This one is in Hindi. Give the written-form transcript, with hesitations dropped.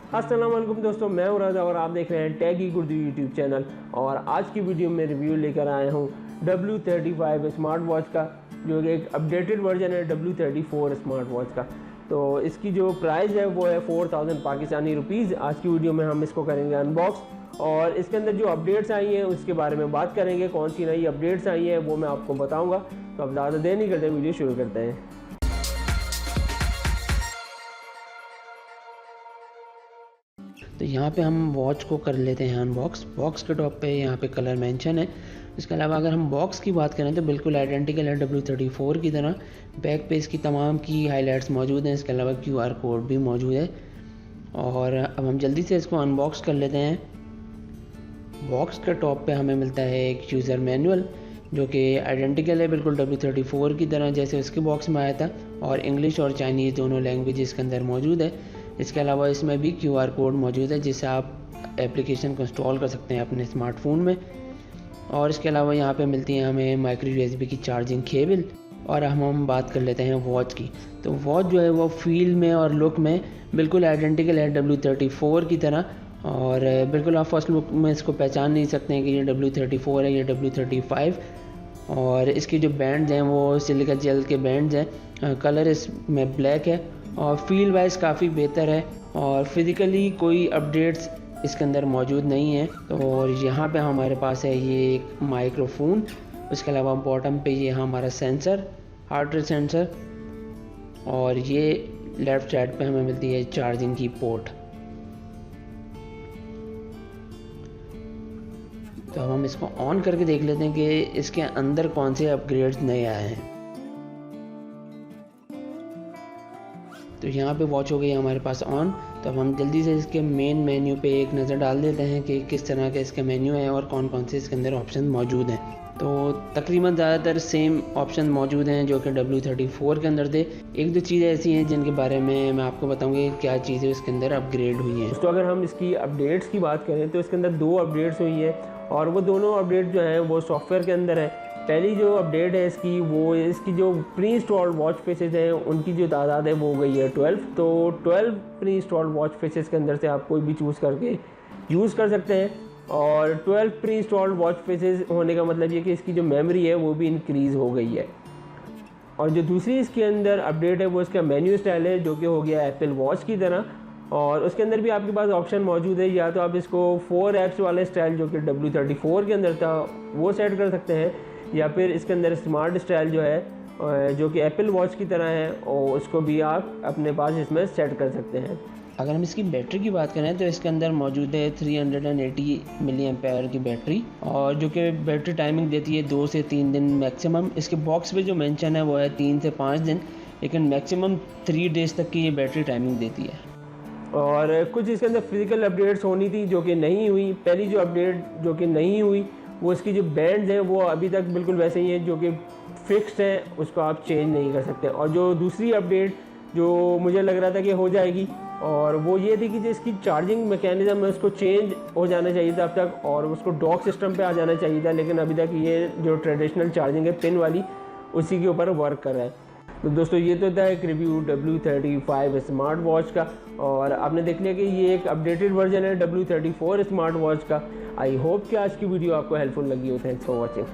अस्सलाम वालेकुम दोस्तों, मैं हूं राजा और आप देख रहे हैं टेक उर्दू यूट्यूब चैनल। और आज की वीडियो में रिव्यू लेकर आया हूं W35 स्मार्ट वॉच का, जो कि एक अपडेटेड वर्जन है W34 स्मार्ट वॉच का। तो इसकी जो प्राइस है वो है 4000 पाकिस्तानी रुपीज़। आज की वीडियो में हम इसको करेंगे अनबॉक्स और इसके अंदर जो अपडेट्स आई हैं उसके बारे में बात करेंगे। कौन सी नई अपडेट्स आई हैं वो मैं आपको बताऊँगा। तो अब ज़्यादा देर नहीं करते, वीडियो शुरू करते हैं। तो यहाँ पे हम वॉच को कर लेते हैं अनबॉक्स। बॉक्स के टॉप पे यहाँ पे कलर मेंशन है। इसके अलावा अगर हम बॉक्स की बात करें तो बिल्कुल आइडेंटिकल है W34 की तरह। बैक पे इसकी तमाम की हाइलाइट्स मौजूद हैं। इसके अलावा QR कोड भी मौजूद है। और अब हम जल्दी से इसको अनबॉक्स कर लेते हैं। बॉक्स के टॉप पे हमें मिलता है एक यूज़र मैनुअल, जो कि आइडेंटिकल है बिल्कुल W34 की तरह जैसे उसके बॉक्स में आया था, और इंग्लिश और चाइनीज़ दोनों लैंग्वेज इसके अंदर मौजूद है। इसके अलावा इसमें भी QR कोड मौजूद है जिससे आप एप्लीकेशन को इंस्टॉल कर सकते हैं अपने स्मार्टफोन में। और इसके अलावा यहाँ पे मिलती है हमें माइक्रो USB की चार्जिंग केबल। और हम बात कर लेते हैं वॉच की। तो वॉच जो है वो फील में और लुक में बिल्कुल आइडेंटिकल है W34 की तरह, और बिल्कुल आप फर्स्ट लुक में इसको पहचान नहीं सकते हैं कि ये W34 है, ये W35। और इसके जो बैंड्स हैं वो सिलिका जेल के बैंड्स हैं। कलर इसमें ब्लैक है और फील वाइज काफ़ी बेहतर है। और फिज़िकली कोई अपडेट्स इसके अंदर मौजूद नहीं है। तो और यहाँ पे हमारे पास है ये एक माइक्रोफोन। उसके अलावा बॉटम पे ये हमारा सेंसर, हार्ट रेट सेंसर, और ये लेफ़्ट साइड पे हमें मिलती है चार्जिंग की पोर्ट। तो अब हम इसको ऑन करके देख लेते हैं कि इसके अंदर कौन से अपग्रेड्स नए आए हैं। तो यहाँ पे वॉच हो गई हमारे पास ऑन। तो अब हम जल्दी से इसके मेन मेन्यू पे एक नज़र डाल देते हैं कि किस तरह का इसका मेन्यू है और कौन कौन से इसके अंदर ऑप्शन मौजूद हैं। तो तकरीबन ज़्यादातर सेम ऑप्शन मौजूद हैं जो कि W34 के अंदर थे। एक दो चीज़ें ऐसी हैं जिनके बारे में मैं आपको बताऊँगी क्या चीज़ें उसके अंदर अपग्रेड हुई हैं। तो अगर हम इसकी अपडेट्स की बात करें तो इसके अंदर 2 अपडेट्स हुई हैं और वो दोनों अपडेट जो हैं वो सॉफ्टवेयर के अंदर है। पहली जो अपडेट है इसकी, वो इसकी जो प्री इंस्टॉल्ड वॉच फेसेस हैं उनकी जो तादाद है वो हो गई है 12। तो 12 प्री इंस्टॉल्ड वॉच फेसेस के अंदर से आप कोई भी चूज़ करके यूज़ कर सकते हैं। और 12 प्री इंस्टॉल्ड वॉच फेसेस होने का मतलब ये कि इसकी जो मेमोरी है वो भी इंक्रीज़ हो गई है। और जो दूसरी इसके अंदर अपडेट है वो इसका मेन्यू स्टाइल है, जो कि हो गया एप्पल वॉच की तरह। और उसके अंदर भी आपके पास ऑप्शन मौजूद है, या तो आप इसको 4 ऐप्स वाले स्टाइल जो कि W34 के अंदर था वो सेट कर सकते हैं, या फिर इसके अंदर स्मार्ट स्टाइल जो है जो कि एप्पल वॉच की तरह है और उसको भी आप अपने पास इसमें सेट कर सकते हैं। अगर हम इसकी बैटरी की बात करें तो इसके अंदर मौजूद है 380 मिली एम्पेयर की बैटरी, और जो कि बैटरी टाइमिंग देती है 2 से 3 दिन मैक्सिमम। इसके बॉक्स पे जो मेंशन है वो है 3 से 5 दिन, लेकिन मैक्सिमम 3 डेज़ तक की ये बैटरी टाइमिंग देती है। और कुछ इसके अंदर फिजिकल अपडेट्स होनी थी जो कि नहीं हुई। पहली जो अपडेट जो कि नहीं हुई वो इसकी जो बैंड्स हैं वो अभी तक बिल्कुल वैसे ही हैं जो कि फिक्स्ड हैं, उसको आप चेंज नहीं कर सकते। और जो दूसरी अपडेट जो मुझे लग रहा था कि हो जाएगी, और वो ये थी कि जो इसकी चार्जिंग मैकेनिज़्म है उसको चेंज हो जाना चाहिए था अब तक, और उसको डॉक सिस्टम पे आ जाना चाहिए था। लेकिन अभी तक ये जो ट्रेडिशनल चार्जिंग है पिन वाली, उसी के ऊपर वर्क कर रहा है। तो दोस्तों ये तो था एक रिव्यू W35 स्मार्ट वॉच का, और आपने देख लिया कि ये एक अपडेटेड वर्जन है W34 स्मार्ट वॉच का। आई होप कि आज की वीडियो आपको हेल्पफुल लगी हो। Thanks for watching.